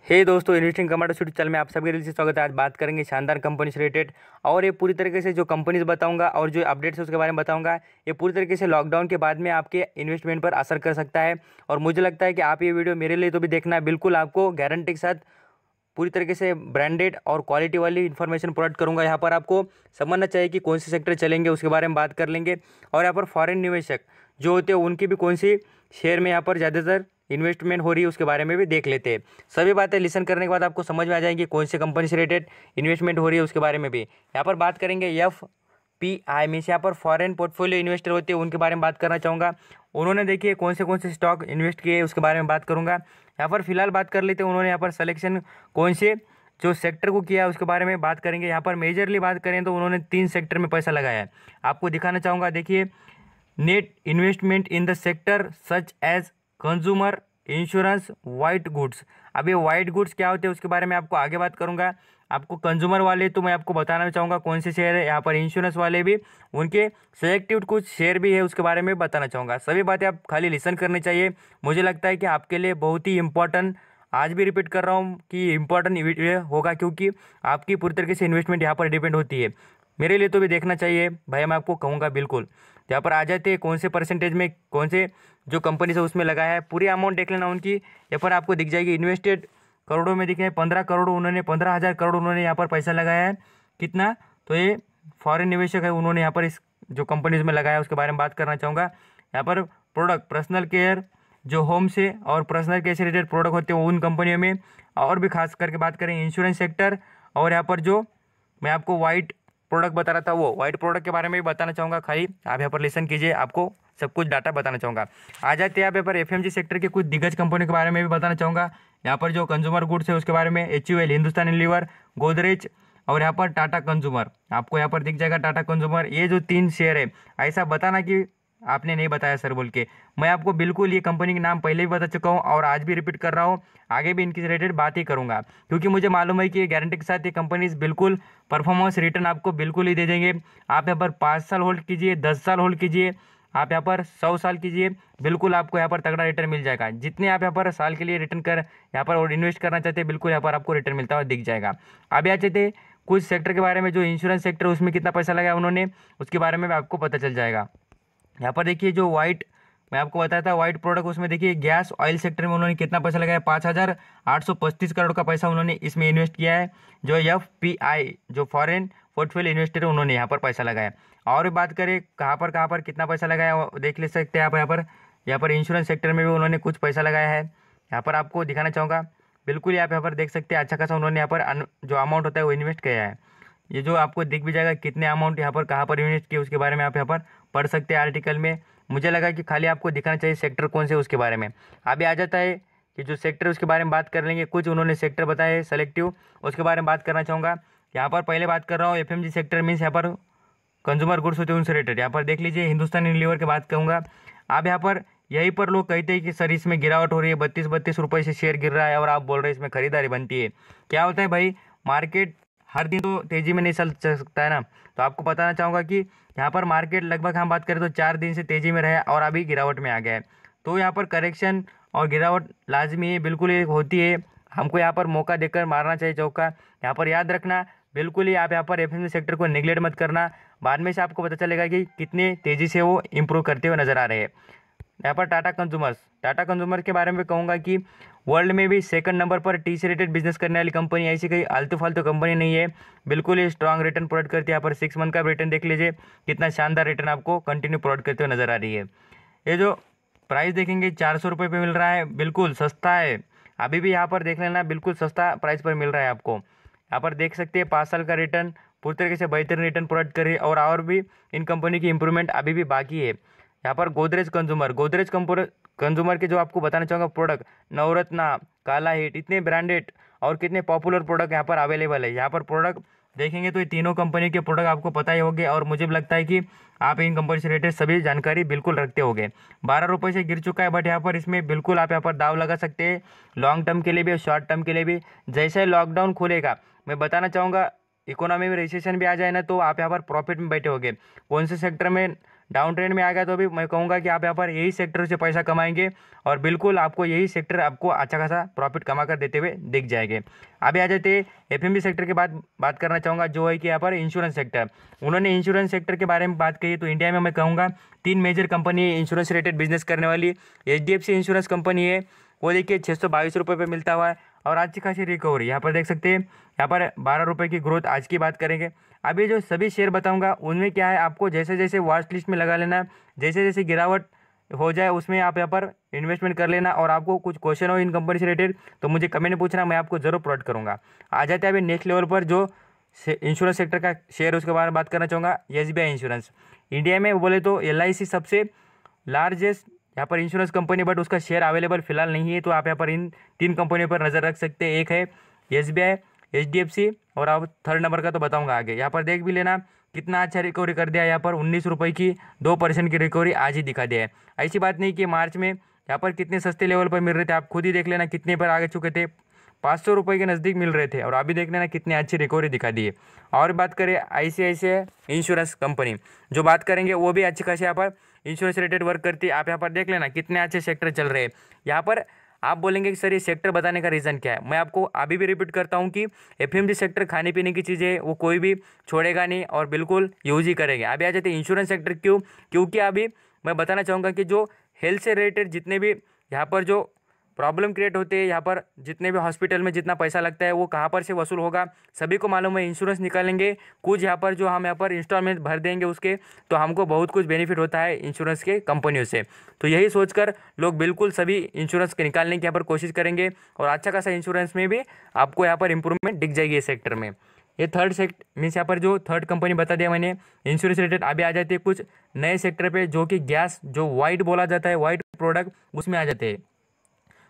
हे दोस्तों, investing commando YouTube channel में आप सभी दिल से स्वागत है। आज बात करेंगे शानदार कंपनी से रिलेटेड और ये पूरी तरीके से जो कंपनीज बताऊंगा और जो अपडेट्स है उसके बारे में बताऊंगा। ये पूरी तरीके से लॉकडाउन के बाद में आपके इन्वेस्टमेंट पर असर कर सकता है और मुझे लगता है कि आप ये वीडियो मेरे लिए तो भी देखना है। बिल्कुल आपको गारंटी के साथ पूरी तरीके से ब्रांडेड और क्वालिटी वाली इन्फॉर्मेशन प्रोवाइड करूंगा। यहाँ पर आपको समझना चाहिए कि कौन से सेक्टर चलेंगे, उसके बारे में बात कर लेंगे। और यहाँ पर फॉरेन निवेशक जो होते हैं उनकी भी कौन सी शेयर में यहाँ पर ज़्यादातर इन्वेस्टमेंट हो रही है उसके बारे में भी देख लेते हैं। सभी बातें लिसन करने के बाद आपको समझ में आ जाएंगी कौन सी कंपनी से रिलेटेड इन्वेस्टमेंट हो रही है उसके बारे में भी। यहाँ पर बात करेंगे FPI मीन्स यहाँ पर फॉरेन पोर्टफोलियो इन्वेस्टर होते हैं उनके बारे में बात करना चाहूँगा। उन्होंने देखिए कौन से स्टॉक इन्वेस्ट किए उसके बारे में बात करूँगा। यहाँ पर फिलहाल बात कर लेते हैं उन्होंने यहाँ पर सिलेक्शन कौन से जो सेक्टर को किया उसके बारे में बात करेंगे। यहाँ पर मेजरली बात करें तो उन्होंने 3 सेक्टर में पैसा लगाया है। आपको दिखाना चाहूँगा, देखिए net investment in the sector such as consumer insurance white goods. अब ये वाइट गुड्स क्या होते हैं उसके बारे में आपको आगे बात करूंगा। आपको कंज्यूमर वाले तो मैं आपको बताना चाहूँगा कौन से शेयर है। यहाँ पर इंश्योरेंस वाले भी उनके सिलेक्टिव कुछ शेयर भी है उसके बारे में बताना चाहूँगा। सभी बातें आप खाली लिसन करनी चाहिए। मुझे लगता है कि आपके लिए बहुत ही इंपॉर्टेंट, आज भी रिपीट कर रहा हूँ कि इंपॉर्टेंट वीडियो होगा क्योंकि आपकी पूरी तरीके से इन्वेस्टमेंट यहाँ पर डिपेंड होती है। मेरे लिए तो भी देखना चाहिए भाई, मैं आपको कहूँगा बिल्कुल। यहाँ पर आ जाते हैं कौन से परसेंटेज में कौन से जो कंपनी से उसमें लगाया है, पूरी अमाउंट देख लेना उनकी। यहाँ पर आपको दिख जाएगी इन्वेस्टेड करोड़ों में, दिखे 15 करोड़, उन्होंने 15,000 करोड़ उन्होंने यहाँ पर पैसा लगाया है। कितना? तो ये फॉरेन निवेशक है, उन्होंने यहाँ पर इस जो कंपनीज में लगाया है उसके बारे में बात करना चाहूँगा। यहाँ पर प्रोडक्ट पर्सनल केयर जो होम से और पर्सनल केयर से रिलेटेड प्रोडक्ट होते हैं उन कंपनियों में, और भी खास करके बात करें इंश्योरेंस सेक्टर। और यहाँ पर जो मैं आपको वाइट प्रोडक्ट बता रहा था वो वाइट प्रोडक्ट के बारे में भी बताना चाहूँगा। खाली आप यहाँ पर लिसन कीजिए, आपको सब कुछ डाटा बताना चाहूँगा। आ जाते हैं आप यहाँ पर FMG सेक्टर के कुछ दिग्गज कंपनियों के बारे में भी बताना चाहूँगा। यहाँ पर जो कंज्यूमर गुड्स है उसके बारे में HUL, हिंदुस्तान यूनिलीवर, गोदरेज और यहाँ पर टाटा कंज्यूमर, आपको यहाँ पर दिख जाएगा टाटा कंज्यूमर। ये जो 3 शेयर है, ऐसा बताना कि आपने नहीं बताया सर बोल के। मैं आपको बिल्कुल ये कंपनी के नाम पहले भी बता चुका हूँ और आज भी रिपीट कर रहा हूँ, आगे भी इनकी रिलेटेड बात ही करूँगा क्योंकि मुझे मालूम है कि ये गारंटी के साथ ये कंपनीज बिल्कुल परफॉर्मेंस रिटर्न आपको बिल्कुल ही दे देंगे। आप यहाँ पर 5 साल होल्ड कीजिए, 10 साल होल्ड कीजिए, आप यहाँ पर 100 साल कीजिए, बिल्कुल आपको यहाँ पर तगड़ा रिटर्न मिल जाएगा। जितने आप यहाँ पर साल के लिए रिटर्न कर यहाँ पर और इन्वेस्ट करना चाहते हैं बिल्कुल यहाँ पर आपको रिटर्न मिलता हुआ दिख जाएगा। अब यहाँ चाहते कुछ सेक्टर के बारे में, जो इंश्योरेंस सेक्टर उसमें कितना पैसा लगाया उन्होंने उसके बारे में आपको पता चल जाएगा। यहाँ पर देखिए जो वाइट मैं आपको बताया था वाइट प्रोडक्ट, उसमें देखिए गैस ऑयल सेक्टर में उन्होंने कितना पैसा लगाया, 5,835 करोड़ का पैसा उन्होंने इसमें इन्वेस्ट किया है। जो FPI जो फॉरेन पोर्टफोलियो इन्वेस्टर है उन्होंने यहाँ पर पैसा लगाया। और बात करें कहाँ पर कितना पैसा लगाया वो देख ले सकते हैं आप। यहाँ पर इंश्योरेंस सेक्टर में भी उन्होंने कुछ पैसा लगाया है। यहाँ पर आपको दिखाना चाहूँगा, बिल्कुल आप यहाँ पर देख सकते हैं अच्छा खासा उन्होंने यहाँ पर जो अमाउंट होता है वो इन्वेस्ट किया है। ये जो आपको दिख भी जाएगा कितने अमाउंट यहाँ पर कहाँ पर इन्वेस्ट किए उसके बारे में आप यहाँ पर पढ़ सकते हैं आर्टिकल में। मुझे लगा कि खाली आपको दिखाना चाहिए सेक्टर कौन से उसके बारे में। अभी आ जाता है कि जो सेक्टर उसके बारे में बात कर लेंगे। कुछ उन्होंने सेक्टर बताए सेलेक्टिव, उसके बारे में बात करना चाहूँगा। यहाँ पर पहले बात कर रहा हूँ FMG सेक्टर मीन्स यहाँ पर कंज्यूमर गुड्स होते हैं उनसे रिलेटेड। यहाँ पर देख लीजिए हिंदुस्तान यूनिलीवर की बात कहूँगा। आप यहाँ पर यहीं पर लोग कहते हैं कि सर इसमें गिरावट हो रही है, 32 रुपये से शेयर गिर रहा है और आप बोल रहे हैं इसमें खरीदारी बनती है। क्या होता है भाई, मार्केट हर दिन तो तेज़ी में नहीं चल सकता है ना। तो आपको बताना चाहूँगा कि यहाँ पर मार्केट लगभग हम बात करें तो 4 दिन से तेज़ी में रहा है और अभी गिरावट में आ गया है। तो यहाँ पर करेक्शन और गिरावट लाजमी है, बिल्कुल ये होती है। हमको यहाँ पर मौका देकर मारना चाहिए चौका। यहाँ पर याद रखना बिल्कुल ही, आप यहाँ पर FMG सेक्टर को निगलेक्ट मत करना। बाद में से आपको पता चलेगा कि कितने तेज़ी से वो इम्प्रूव करते हुए नज़र आ रहे हैं। यहाँ पर टाटा कंज्यूमर के बारे में कहूँगा कि वर्ल्ड में भी 2nd नंबर पर टी से रिलेटेड बिजनेस करने वाली कंपनी, ऐसी कोई आलतू फालतू कंपनी नहीं है। बिल्कुल ही स्ट्रांग रिटर्न प्रोवाइड करती है। यहाँ पर 6 मंथ का रिटर्न देख लीजिए, कितना शानदार रिटर्न आपको कंटिन्यू प्रोवाइड करते हुए नजर आ रही है। ये जो प्राइस देखेंगे 400 रुपये पे मिल रहा है, बिल्कुल सस्ता है। अभी भी यहाँ पर देख लेना, बिल्कुल सस्ता प्राइस पर मिल रहा है आपको। यहाँ पर देख सकते हैं 5 साल का रिटर्न पूरी तरीके से बेहतरीन रिटर्न प्रोवाइड करे और भी इन कंपनी की इंप्रूवमेंट अभी भी बाकी है। यहाँ पर गोदरेज कंज्यूमर के जो आपको बताना चाहूँगा प्रोडक्ट, नवरत्ना, काला हिट, इतने ब्रांडेड और कितने पॉपुलर प्रोडक्ट यहाँ पर अवेलेबल है। यहाँ पर प्रोडक्ट देखेंगे तो ये तीनों कंपनी के प्रोडक्ट आपको पता ही होंगे और मुझे भी लगता है कि आप इन कंपनी से रिलेटेड सभी जानकारी बिल्कुल रखते होंगे। 12 रुपये से गिर चुका है, बट यहाँ पर इसमें बिल्कुल आप यहाँ पर दाव लगा सकते हैं, लॉन्ग टर्म के लिए भी और शॉर्ट टर्म के लिए भी। जैसे लॉकडाउन खुलेगा, मैं बताना चाहूँगा इकोनॉमी में रिसेशन भी आ जाए ना तो आप यहाँ पर प्रॉफिट में बैठे होंगे। कौन से सेक्टर में डाउन ट्रेंड में आ गया तो भी मैं कहूँगा कि आप यहाँ पर यही सेक्टर से पैसा कमाएंगे और बिल्कुल आपको यही सेक्टर आपको अच्छा खासा प्रॉफिट कमा कर देते हुए दिख जाएंगे। अभी आ जाते एफएमबी सेक्टर के बाद बात करना चाहूँगा, जो है कि यहाँ पर इंश्योरेंस सेक्टर। उन्होंने इंश्योरेंस सेक्टर के बारे में बात की तो इंडिया में मैं कहूँगा 3 मेजर कंपनी है इंश्योरेंस रिलेटेड बिजनेस करने वाली। एचडीएफसी इंश्योरेंस कंपनी है, वो देखिए 622 रुपये पे मिलता हुआ है और अच्छी खासी रिकवरी यहाँ पर देख सकते हैं। यहाँ पर 12 रुपये की ग्रोथ आज की बात करेंगे। अभी जो सभी शेयर बताऊंगा उनमें क्या है, आपको जैसे जैसे वॉच लिस्ट में लगा लेना, जैसे जैसे गिरावट हो जाए उसमें आप यहाँ पर इन्वेस्टमेंट कर लेना। और आपको कुछ क्वेश्चन हो इन कंपनी से रिलेटेड तो मुझे कमेंट में पूछना, मैं आपको जरूर प्रोवाइड करूँगा। आ जाते हैं अभी नेक्स्ट लेवल पर जो इंश्योरेंस सेक्टर का शेयर उसके बारे में बात करना चाहूँगा। एसबीआई इंश्योरेंस इंडिया में बोले तो एलआईसी सबसे लार्जेस्ट यहाँ पर इंश्योरेंस कंपनी, बट उसका शेयर अवेलेबल फिलहाल नहीं है। तो आप यहाँ पर इन 3 कंपनियों पर नज़र रख सकते हैं। एक है एसबीआई, एचडीएफसी और अब थर्ड नंबर का तो बताऊंगा आगे। यहाँ पर देख भी लेना कितना अच्छा रिकवरी कर दिया। यहाँ पर 19 रुपये की 2% की रिकवरी आज ही दिखा दिया है। ऐसी बात नहीं कि मार्च में यहाँ पर कितने सस्ते लेवल पर मिल रहे थे, आप खुद ही देख लेना कितने पर आगे चुके थे, 500 रुपये के नज़दीक मिल रहे थे और अभी देख लेना कितनी अच्छी रिकवरी दिखा दी है। और बात करें आईसीआईसीआई इंश्योरेंस कंपनी जो बात करेंगे, वो भी अच्छी खासी यहाँ पर इंश्योरेंस रिलेटेड वर्क करती है। आप यहाँ पर देख लेना कितने अच्छे सेक्टर चल रहे हैं। यहाँ पर आप बोलेंगे कि सर ये सेक्टर बताने का रीज़न क्या है, मैं आपको अभी भी रिपीट करता हूँ कि एफएमजी सेक्टर खाने पीने की चीज़ें वो कोई भी छोड़ेगा नहीं और बिल्कुल यूज ही करेंगे। अभी आ जाते हैं इंश्योरेंस सेक्टर। क्योंकि अभी मैं बताना चाहूँगा कि जो हेल्थ से रिलेटेड जितने भी यहाँ पर जो प्रॉब्लम क्रिएट होते हैं, यहाँ पर जितने भी हॉस्पिटल में जितना पैसा लगता है वो कहाँ पर से वसूल होगा सभी को मालूम है। इंश्योरेंस निकालेंगे कुछ यहाँ पर जो हम यहाँ पर इंस्टॉलमेंट भर देंगे उसके, तो हमको बहुत कुछ बेनिफिट होता है इंश्योरेंस के कंपनियों से। तो यही सोचकर लोग बिल्कुल सभी इंश्योरेंस निकालने की यहाँ पर कोशिश करेंगे और अच्छा खासा इंश्योरेंस में भी आपको यहाँ पर इंप्रूवमेंट दिख जाएगी इस सेक्टर में। ये थर्ड सेक्टर मीन्स यहाँ पर जो थर्ड कंपनी बता दिया मैंने इंश्योरेंस रिलेटेड। अभी आ जाती है कुछ नए सेक्टर पे जो कि गैस जो वाइट बोला जाता है, वाइट प्रोडक्ट, उसमें आ जाते हैं।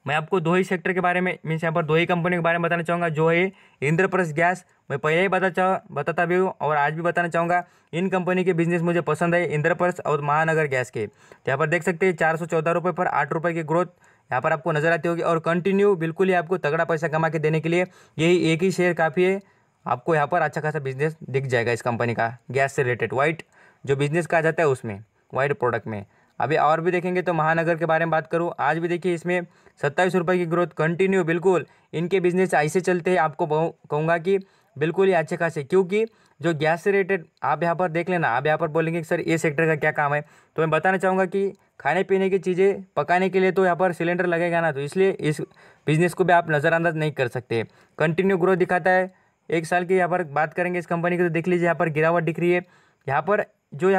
मैं आपको 2 ही सेक्टर के बारे में मीन्स यहाँ पर 2 ही कंपनी के बारे में बताना चाहूँगा, जो है इंद्रप्रस्थ गैस। मैं पहले ही बताता भी हूँ और आज भी बताना चाहूँगा, इन कंपनी के बिजनेस मुझे पसंद है, इंद्रप्रस्थ और महानगर गैस के। तो यहाँ पर देख सकते हैं 414 रुपये पर 8 रुपये की ग्रोथ यहाँ पर आपको नजर आती होगी और कंटिन्यू बिल्कुल ही आपको तगड़ा पैसा कमा के देने के लिए यही एक ही शेयर काफ़ी है। आपको यहाँ पर अच्छा खासा बिजनेस दिख जाएगा इस कंपनी का, गैस से रिलेटेड वाइट जो बिजनेस कहा जाता है उसमें, वाइट प्रोडक्ट में। अभी और भी देखेंगे तो महानगर के बारे में बात करूँ, आज भी देखिए इसमें 27 रुपये की ग्रोथ कंटिन्यू। बिल्कुल इनके बिजनेस ऐसे चलते हैं, आपको कहूँगा कि बिल्कुल ही अच्छे खासे। क्योंकि जो गैस से रिलेटेड आप यहाँ पर देख लेना, आप यहाँ पर बोलेंगे कि सर ये सेक्टर का क्या काम है, तो मैं बताना चाहूँगा कि खाने पीने की चीज़ें पकाने के लिए तो यहाँ पर सिलेंडर लगेगा ना, तो इसलिए इस बिज़नेस को भी आप नज़रअंदाज नहीं कर सकते। कंटिन्यू ग्रोथ दिखाता है। एक साल की यहाँ पर बात करेंगे इस कंपनी की तो देख लीजिए यहाँ पर गिरावट दिख रही है। यहाँ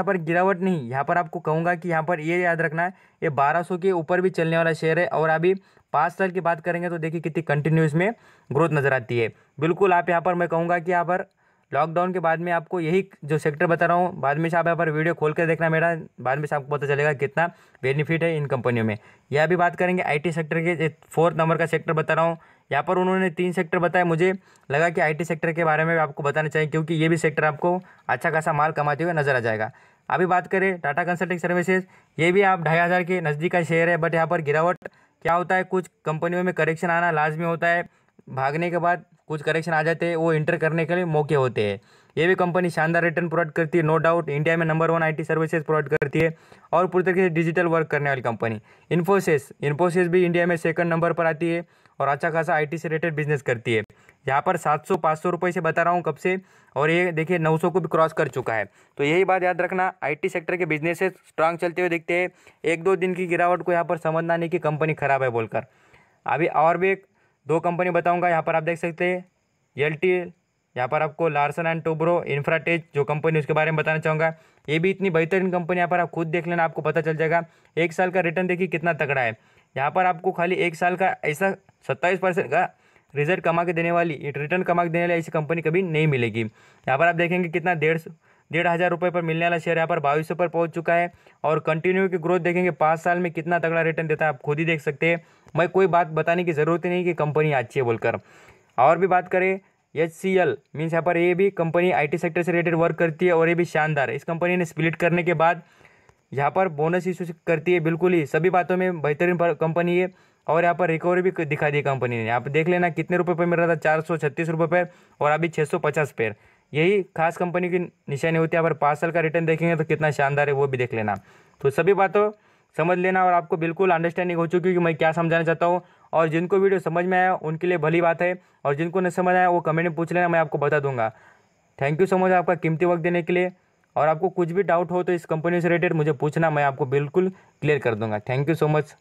पर गिरावट नहीं, यहाँ पर आपको कहूँगा कि यहाँ पर ये याद रखना है, ये 1200 के ऊपर भी चलने वाला शेयर है। और अभी 5 साल की बात करेंगे तो देखिए कितनी कंटिन्यूस में ग्रोथ नज़र आती है। बिल्कुल आप यहाँ पर मैं कहूँगा कि यहाँ पर लॉकडाउन के बाद में आपको यही जो सेक्टर बता रहा हूँ, बाद में से आप यहाँ पर वीडियो खोल कर देखना मेरा, बाद में से आपको पता चलेगा कितना बेनिफिट है इन कंपनियों में। यह भी बात करेंगे आईटी सेक्टर के 4th नंबर का सेक्टर बता रहा हूँ। यहाँ पर उन्होंने 3 सेक्टर बताए, मुझे लगा कि आईटी सेक्टर के बारे में आपको बताना चाहिए क्योंकि ये भी सेक्टर आपको अच्छा खासा माल कमाते हुए नजर आ जाएगा। अभी बात करें टाटा कंसल्टिंग सर्विसेज, ये भी आप 2500 के नज़दीक का शेयर है, बट यहाँ पर गिरावट क्या होता है, कुछ कंपनियों में करेक्शन आना लाजमी होता है, भागने के बाद कुछ करेक्शन आ जाते हैं, वो इंटर करने के लिए मौके होते हैं। ये भी कंपनी शानदार रिटर्न प्रोवाइड करती है, नो डाउट इंडिया में नंबर 1 आईटी सर्विसेज प्रोवाइड करती है और पूरी तरीके से डिजिटल वर्क करने वाली कंपनी। इन्फोसिस भी इंडिया में 2nd नंबर पर आती है और अच्छा खासा आईटी से रिलेटेड बिजनेस करती है। यहाँ पर 700-500 रुपये से बता रहा हूँ कब से, और ये देखिए 900 को भी क्रॉस कर चुका है। तो यही बात याद रखना, आईटी सेक्टर के बिजनेसेस स्ट्रांग चलते हुए दिखते हैं। 1-2 दिन की गिरावट को यहाँ पर समझना नहीं कि कंपनी खराब है बोलकर। अभी और भी 2 कंपनी बताऊँगा, यहाँ पर आप देख सकते हैं एलटी, यहाँ पर आपको लार्सन एंड टोब्रो इंफ्राटेक जो कंपनी उसके बारे में बताना चाहूँगा। ये भी इतनी बेहतरीन कंपनी, यहाँ पर आप खुद देख लेना, आपको पता चल जाएगा। 1 साल का रिटर्न देखिए कितना तगड़ा है। यहाँ पर आपको खाली 1 साल का ऐसा 27% का रिजल्ट कमा के देने वाली, रिटर्न कमा के देने वाली ऐसी कंपनी कभी नहीं मिलेगी। यहाँ पर आप देखेंगे कितना 1,500 रुपये पर मिलने वाला शेयर यहाँ पर 2200 पर पहुँच चुका है और कंटिन्यू की ग्रोथ देखेंगे 5 साल में कितना तगड़ा रिटर्न देता है, आप खुद ही देख सकते हैं। मैं कोई बात बताने की ज़रूरत ही नहीं कि कंपनी अच्छी है बोलकर। और भी बात करें HCL मीन्स यहाँ पर ये भी कंपनी आईटी सेक्टर से रिलेटेड वर्क करती है और ये भी शानदार है। इस कंपनी ने स्प्लिट करने के बाद यहाँ पर बोनस इशू करती है, बिल्कुल ही सभी बातों में बेहतरीन कंपनी है और यहाँ पर रिकवरी भी दिखा दी कंपनी ने। आप देख लेना कितने रुपए पर मिल रहा था, 436 रुपये पर और अभी 650 पर। यही खास कंपनी की निशानी होती है। अगर 5 साल का रिटर्न देखेंगे तो कितना शानदार है वो भी देख लेना। तो सभी बातों समझ लेना और आपको बिल्कुल अंडरस्टैंडिंग हो चुकी है कि मैं क्या समझाना चाहता हूँ। और जिनको वीडियो समझ में आया उनके लिए भली बात है, और जिनको नहीं समझ आया वो कमेंट में पूछ लेना, मैं आपको बता दूंगा। थैंक यू सो मच आपका कीमती वक्त देने के लिए। और आपको कुछ भी डाउट हो तो इस कंपनी से रिलेटेड मुझे पूछना, मैं आपको बिल्कुल क्लियर कर दूंगा। Thank you so much.